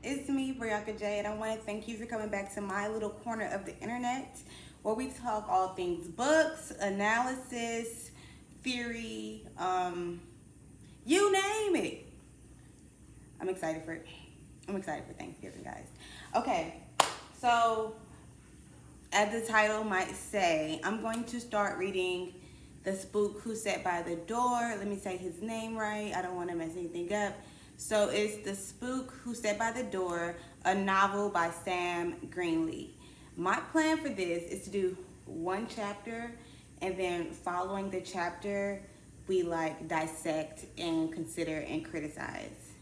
It's me, Brianca Jay, and I want to thank you for coming back to my little corner of the internet where we talk all things books, analysis, theory, you name it. I'm excited for Thanksgiving, guys. Okay, so as the title might say, I'm going to start reading The Spook Who Sat by the Door. Let me say his name right. I don't want to mess anything up. So it's The Spook Who Sat by the Door, a novel by Sam Greenlee. My plan for this is to do one chapter, and then following the chapter, we dissect and consider and criticize.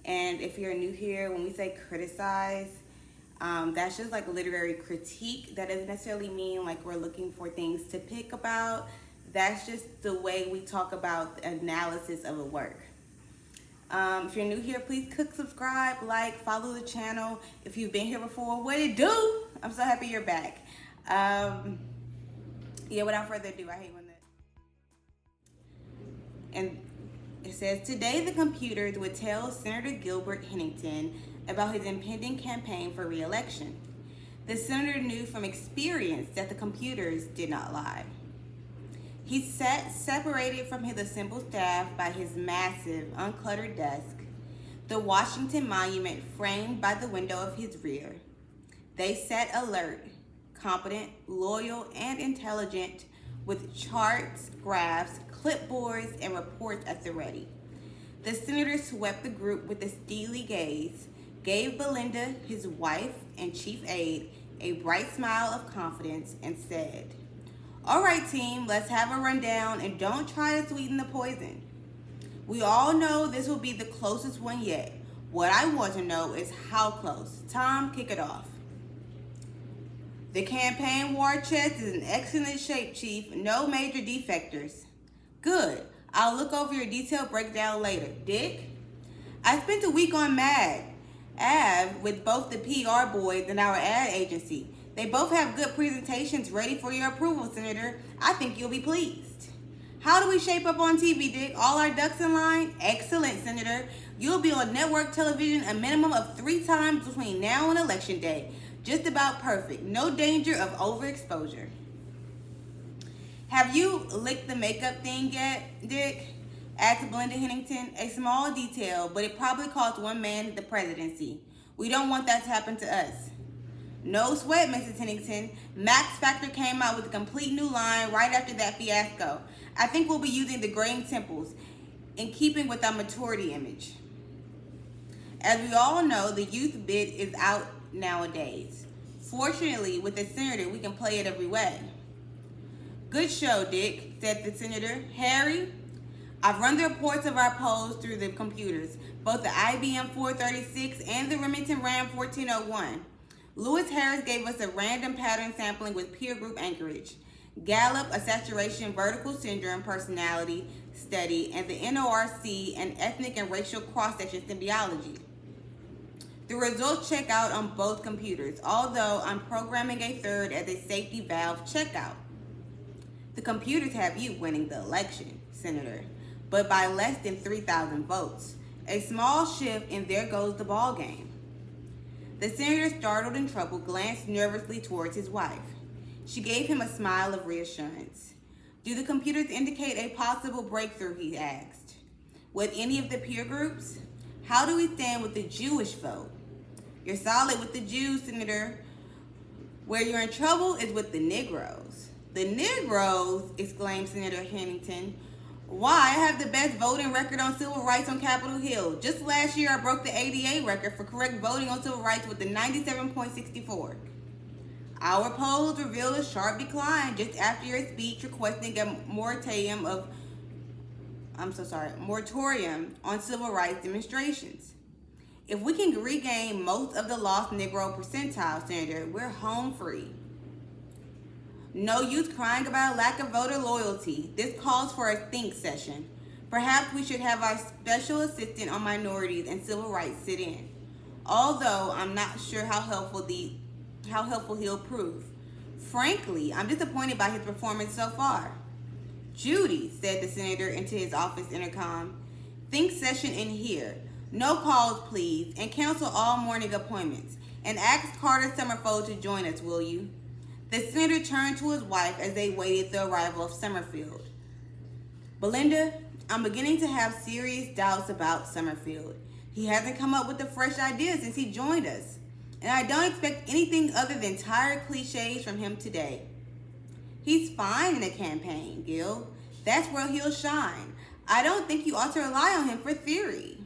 And if you're new here, when we say criticize, that's just like literary critique. That doesn't necessarily mean like we're looking for things to pick about. That's just the way we talk about the analysis of a work. If you're new here, please click subscribe, follow the channel. If you've been here before, what it do? I'm so happy you're back. Without further ado, I hate when that. And it says, today the computers would tell Senator Gilbert Hennington about his impending campaign for re-election. The senator knew from experience that the computers did not lie. He sat separated from his assembled staff by his massive, uncluttered desk, the Washington Monument framed by the window of his rear. They sat alert, competent, loyal, and intelligent, with charts, graphs, clipboards, and reports at the ready. The senator swept the group with a steely gaze, gave Belinda, his wife and chief aide, a bright smile of confidence, and said, "All right, team, let's have a rundown and don't try to sweeten the poison. We all know this will be the closest one yet. What I want to know is how close. Tom, kick it off." "The campaign war chest is in excellent shape, Chief. No major defectors." "Good. I'll look over your detailed breakdown later. Dick?" "I spent a week on Mad Ave with both the PR boys and our ad agency. They both have good presentations ready for your approval, Senator. I think you'll be pleased." "How do we shape up on TV, Dick? All our ducks in line?" "Excellent, Senator. You'll be on network television a minimum of 3 times between now and Election Day. Just about perfect. No danger of overexposure." "Have you licked the makeup thing yet, Dick?" asked Belinda Hennington. "A small detail, but it probably cost one man the presidency. We don't want that to happen to us." "No sweat, Mrs. Hennington. Max Factor came out with a complete new line right after that fiasco. I think we'll be using the graying temples, in keeping with our maturity image. As we all know, the youth bid is out nowadays. Fortunately, with the senator, we can play it every way." "Good show, Dick," said the senator. "Harry, I've run the reports of our polls through the computers, both the IBM 436 and the Remington Ram 1401. Lewis Harris gave us a random pattern sampling with peer group anchorage, Gallup a saturation vertical syndrome personality study, and the NORC an ethnic and racial cross-section symbology. The results check out on both computers, although I'm programming a third as a safety valve checkout. The computers have you winning the election, Senator, but by less than 3,000 votes. A small shift and there goes the ball game." The senator, startled and troubled, glanced nervously towards his wife. She gave him a smile of reassurance. "Do the computers indicate a possible breakthrough?" he asked. "With any of the peer groups? How do we stand with the Jewish vote?" "You're solid with the Jews, Senator. Where you're in trouble is with the Negroes." "The Negroes?" exclaimed Senator Hennington. "Why, I have the best voting record on civil rights on Capitol Hill. Just last year, I broke the ADA record for correct voting on civil rights with the 97.64. Our polls reveal a sharp decline just after your speech requesting a moratorium on civil rights demonstrations. If we can regain most of the lost Negro percentile, Senator, we're home free. No use crying about a lack of voter loyalty. This calls for a think session. Perhaps we should have our special assistant on minorities and civil rights sit in. Although I'm not sure how helpful he'll prove. Frankly, I'm disappointed by his performance so far." "Judy," said the senator into his office intercom, "think session in here. No calls, please, and cancel all morning appointments. And ask Carter Summerfield to join us, will you? The senator turned to his wife as they waited the arrival of Summerfield. Belinda, I'm beginning to have serious doubts about Summerfield. He hasn't come up with a fresh idea since he joined us. And I don't expect anything other than tired cliches from him today. He's fine in a campaign, Gil. That's where he'll shine. I don't think you ought to rely on him for theory.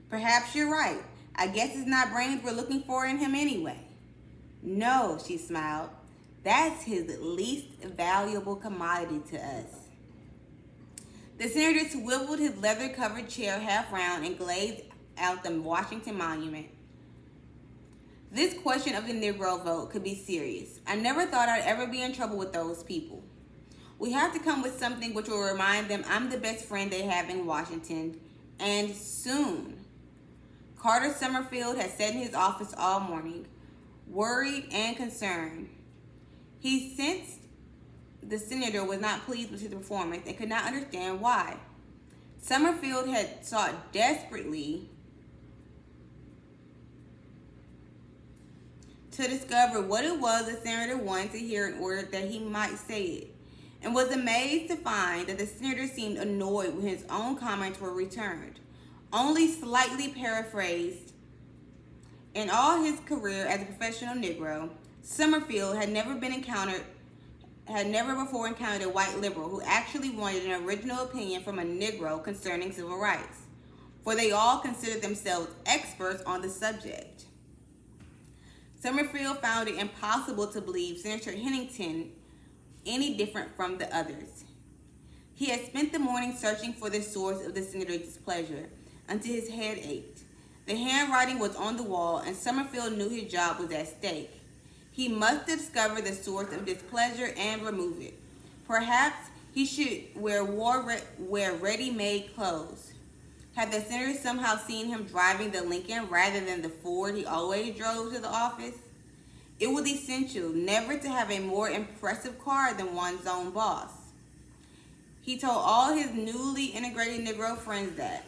Perhaps you're right. I guess it's not brains we're looking for in him anyway. No, she smiled. That's his least valuable commodity to us. The senator swiveled his leather-covered chair half round and gazed out the Washington Monument. This question of the Negro vote could be serious. I never thought I'd ever be in trouble with those people. We have to come with something which will remind them I'm the best friend they have in Washington, and soon. Carter Summerfield had sat in his office all morning, worried and concerned. He sensed the senator was not pleased with his performance and could not understand why. Summerfield had sought desperately to discover what it was the senator wanted to hear in order that he might say it, and was amazed to find that the senator seemed annoyed when his own comments were returned, only slightly paraphrased. In all his career as a professional Negro, Summerfield had never before encountered a white liberal who actually wanted an original opinion from a Negro concerning civil rights, for they all considered themselves experts on the subject. Summerfield found it impossible to believe Senator Hennington any different from the others. He had spent the morning searching for the source of the senator's displeasure until his head ached. The handwriting was on the wall, and Summerfield knew his job was at stake. He must discover the source of displeasure and remove it. Perhaps he should wear ready-made clothes. Had the senator somehow seen him driving the Lincoln rather than the Ford he always drove to the office? It was essential never to have a more impressive car than one's own boss. He told all his newly integrated Negro friends that.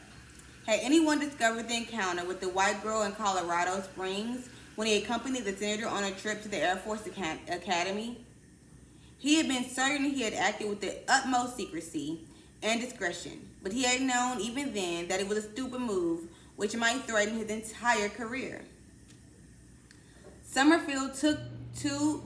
Had anyone discovered the encounter with the white girl in Colorado Springs when he accompanied the senator on a trip to the Air Force Academy? He had been certain he had acted with the utmost secrecy and discretion, but he had known even then that it was a stupid move which might threaten his entire career. Summerfield took two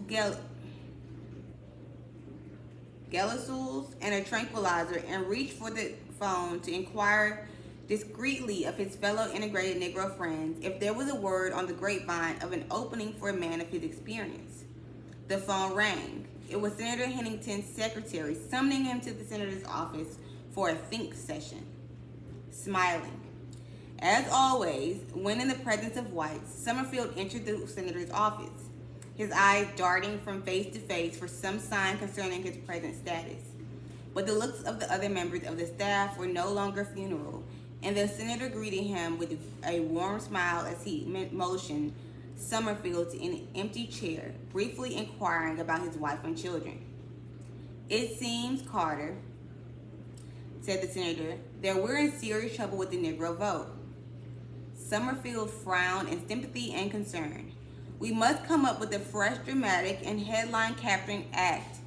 Gelasuls and a tranquilizer and reached for the phone to inquire discreetly of his fellow integrated Negro friends if there was a word on the grapevine of an opening for a man of his experience. The phone rang. It was Senator Hennington's secretary summoning him to the senator's office for a think session. Smiling. As always, when in the presence of whites, Summerfield entered the senator's office, his eyes darting from face to face for some sign concerning his present status. But the looks of the other members of the staff were no longer funeral, and the senator greeted him with a warm smile as he motioned Summerfield to an empty chair, briefly inquiring about his wife and children. "It seems, Carter," said the senator, "that we're in serious trouble with the Negro vote." Summerfield frowned in sympathy and concern. "We must come up with a fresh, dramatic, and headline-capturing act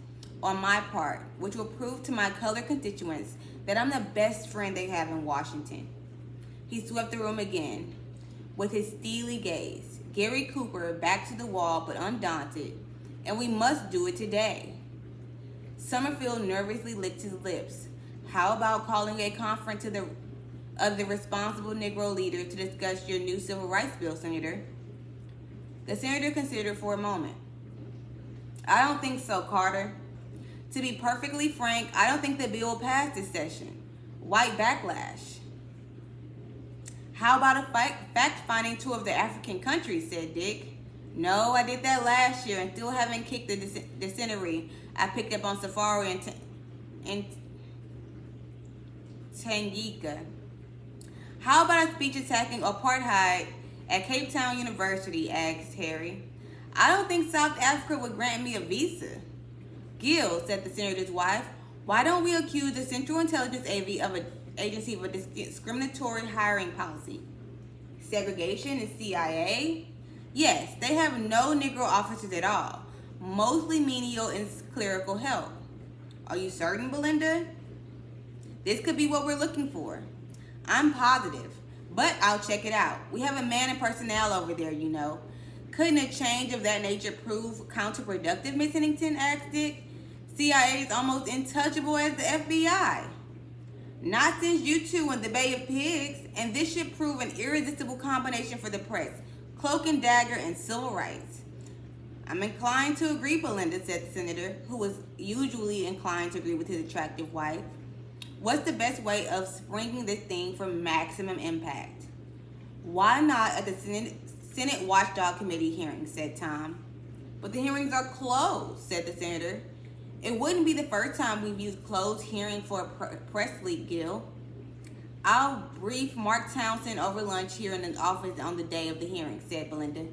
on my part, which will prove to my colored constituents that I'm the best friend they have in Washington." He swept the room again with his steely gaze. Gary Cooper back to the wall but undaunted, "And we must do it today." Summerfield nervously licked his lips. "How about calling a conference of the responsible Negro leaders to discuss your new civil rights bill, Senator?" The senator considered for a moment. "I don't think so, Carter. To be perfectly frank, I don't think the bill will pass this session. White backlash." "How about a fact-finding tour of the African countries?" said Dick. "No, I did that last year and still haven't kicked the dysentery I picked up on safari in Tanganyika." "How about a speech attacking apartheid at Cape Town University?" asked Harry. "I don't think South Africa would grant me a visa." "Gil," said the senator's wife, "why don't we accuse the Central Intelligence agency of a discriminatory hiring policy. Segregation in CIA? Yes, they have no Negro officers at all, mostly menial and clerical help. Are you certain, Belinda? This could be what we're looking for. I'm positive, but I'll check it out. We have a man in personnel over there, you know. Couldn't a change of that nature prove counterproductive, Miss Hennington asked Dick? CIA is almost untouchable as the FBI. Not since you two in the Bay of Pigs, and this should prove an irresistible combination for the press. Cloak and dagger and civil rights. I'm inclined to agree, Belinda, said the senator, who was usually inclined to agree with his attractive wife. What's the best way of springing this thing for maximum impact? Why not at the Senate Watchdog Committee hearing, said Tom. But the hearings are closed, said the senator. It wouldn't be the first time we've used closed hearing for a press leak, Gil. I'll brief Mark Townsend over lunch here in the office on the day of the hearing, said Belinda.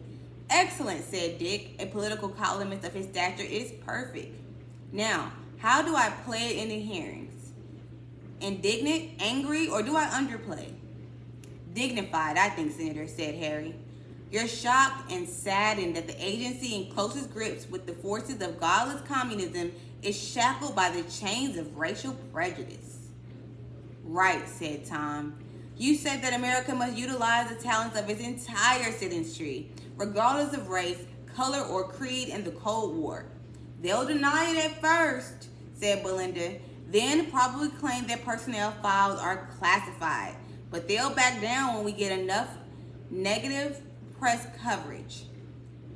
Excellent, said Dick. A political columnist of his stature is perfect. Now, how do I play it in the hearings? Indignant, angry, or do I underplay? Dignified, I think, Senator, said Harry. You're shocked and saddened that the agency in closest grips with the forces of godless communism is shackled by the chains of racial prejudice. Right, said Tom. You said that America must utilize the talents of its entire citizenry, regardless of race, color, or creed in the Cold War. They'll deny it at first, said Belinda, then probably claim their personnel files are classified, but they'll back down when we get enough negative press coverage.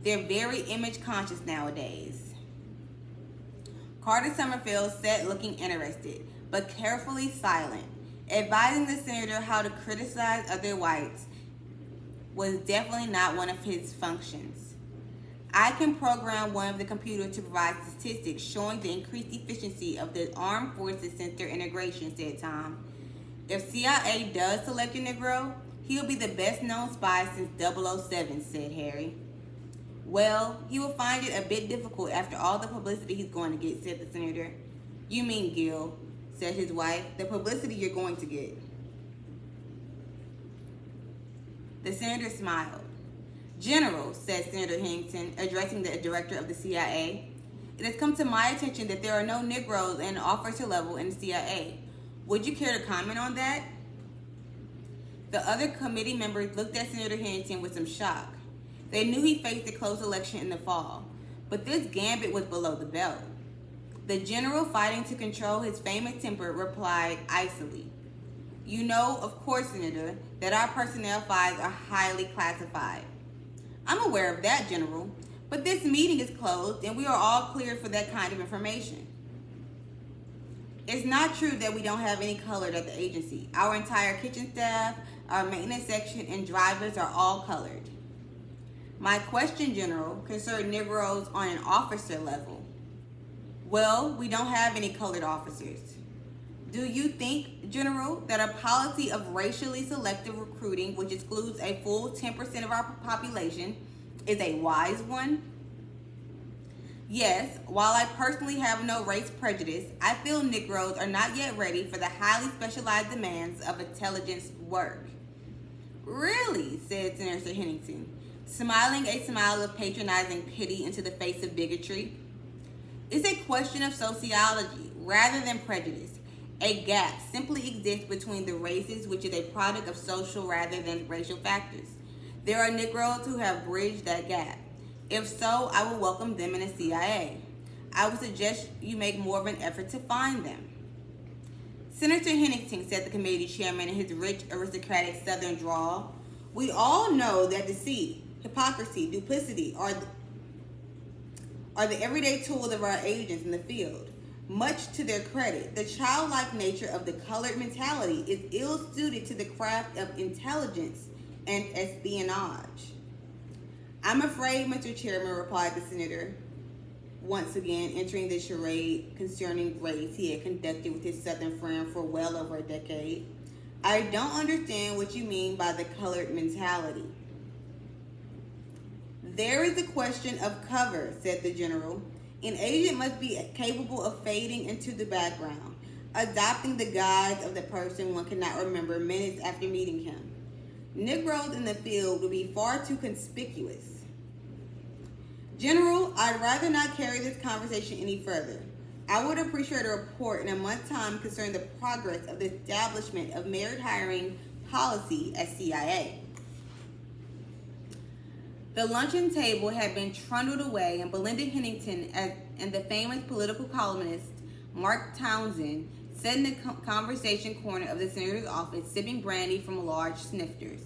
They're very image conscious nowadays. Carter Summerfield sat looking interested, but carefully silent. Advising the senator how to criticize other whites was definitely not one of his functions. I can program one of the computers to provide statistics showing the increased efficiency of the Armed Forces Center integration, said Tom. If CIA does select a Negro, he'll be the best known spy since 007, said Harry. Well, he will find it a bit difficult after all the publicity he's going to get, said the senator. You mean, Gil, said his wife, the publicity you're going to get. The senator smiled. General, said Senator Hennington, addressing the director of the CIA, it has come to my attention that there are no Negroes in officer level in the CIA. Would you care to comment on that? The other committee members looked at Senator Hennington with some shock. They knew he faced a close election in the fall, but this gambit was below the belt. The general, fighting to control his famous temper, replied icily, You know, of course, Senator, that our personnel files are highly classified. I'm aware of that, General, but this meeting is closed and we are all cleared for that kind of information. It's not true that we don't have any colored at the agency. Our entire kitchen staff, our maintenance section, and drivers are all colored. My question, General, concerned Negroes on an officer level. Well, we don't have any colored officers. Do you think, General, that a policy of racially selective recruiting, which excludes a full 10% of our population, is a wise one? Yes, while I personally have no race prejudice, I feel Negroes are not yet ready for the highly specialized demands of intelligence work. Really, said Senator Hennington, smiling a smile of patronizing pity into the face of bigotry. It's a question of sociology rather than prejudice. A gap simply exists between the races, which is a product of social rather than racial factors. There are Negroes who have bridged that gap. If so, I will welcome them in the CIA. I would suggest you make more of an effort to find them. Senator Hennington, said the committee chairman in his rich, aristocratic Southern drawl, we all know that deceit, hypocrisy, duplicity are the everyday tools of our agents in the field. Much to their credit, the childlike nature of the colored mentality is ill-suited to the craft of intelligence and espionage. I'm afraid, Mr. Chairman, replied the senator, once again entering the charade concerning race he had conducted with his Southern friend for well over a decade. I don't understand what you mean by the colored mentality. There is a question of cover, said the general. An agent must be capable of fading into the background. adopting the guise of the person one cannot remember minutes after meeting him. Negroes in the field would be far too conspicuous. General, I'd rather not carry this conversation any further. I would appreciate a report in a month's time concerning the progress of the establishment of merit hiring policy at CIA. The luncheon table had been trundled away, and Belinda Hennington and the famous political columnist Mark Townsend sat in the conversation corner of the senator's office, sipping brandy from large snifters.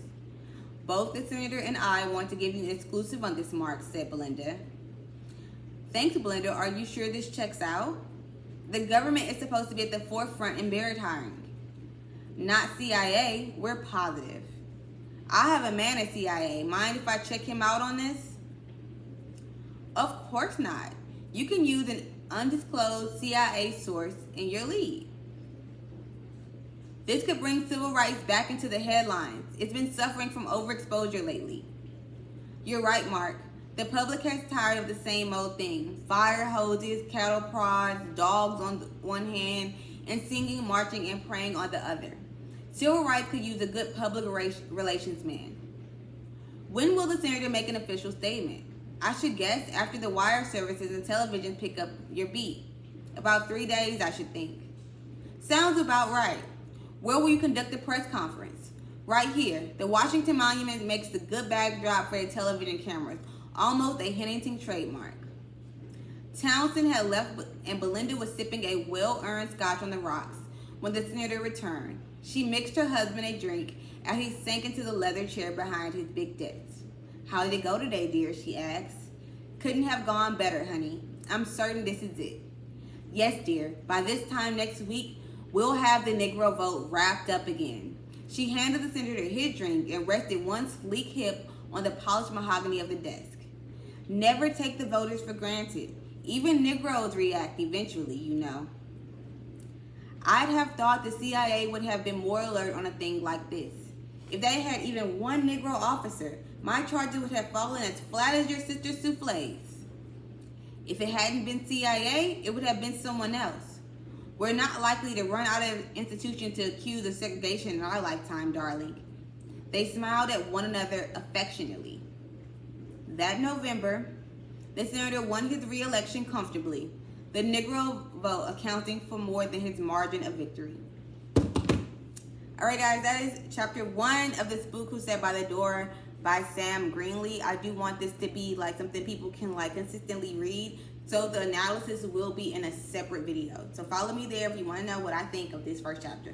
Both the senator and I want to give you an exclusive on this, Mark, said Belinda. Thanks, Belinda. Are you sure this checks out? The government is supposed to be at the forefront in merit hiring. Not CIA. We're positive. I have a man at CIA. Mind if I check him out on this? Of course not. You can use an undisclosed CIA source in your lead. This could bring civil rights back into the headlines. It's been suffering from overexposure lately. You're right, Mark. The public has tired of the same old thing. Fire hoses, cattle prods, dogs on one hand, and singing, marching, and praying on the other. Civil rights could use a good public relations man. When will the senator make an official statement? I should guess after the wire services and television pick up your beat. About 3 days, I should think. Sounds about right. Where will you conduct the press conference? Right here. The Washington Monument makes the good backdrop for the television cameras. Almost a Hennington trademark. Townsend had left and Belinda was sipping a well-earned scotch on the rocks when the senator returned. She mixed her husband a drink as he sank into the leather chair behind his big desk. How did it go today, dear? She asked. Couldn't have gone better, honey. I'm certain this is it. Yes, dear. By this time next week, we'll have the Negro vote wrapped up again. She handed the senator his drink and rested one sleek hip on the polished mahogany of the desk. Never take the voters for granted. Even Negroes react eventually, you know. I'd have thought the CIA would have been more alert on a thing like this. If they had even one Negro officer, my charges would have fallen as flat as your sister's souffles. If it hadn't been CIA, it would have been someone else. We're not likely to run out of institution to accuse of segregation in our lifetime, darling. They smiled at one another affectionately. That November, the senator won his re-election comfortably, the Negro vote accounting for more than his margin of victory. All right, guys, that is chapter 1 of the Spook Who Sat by the Door by Sam Greenlee. I do want this to be like something people can like consistently read, so the analysis will be in a separate video. So follow me there if you want to know what I think of this first chapter.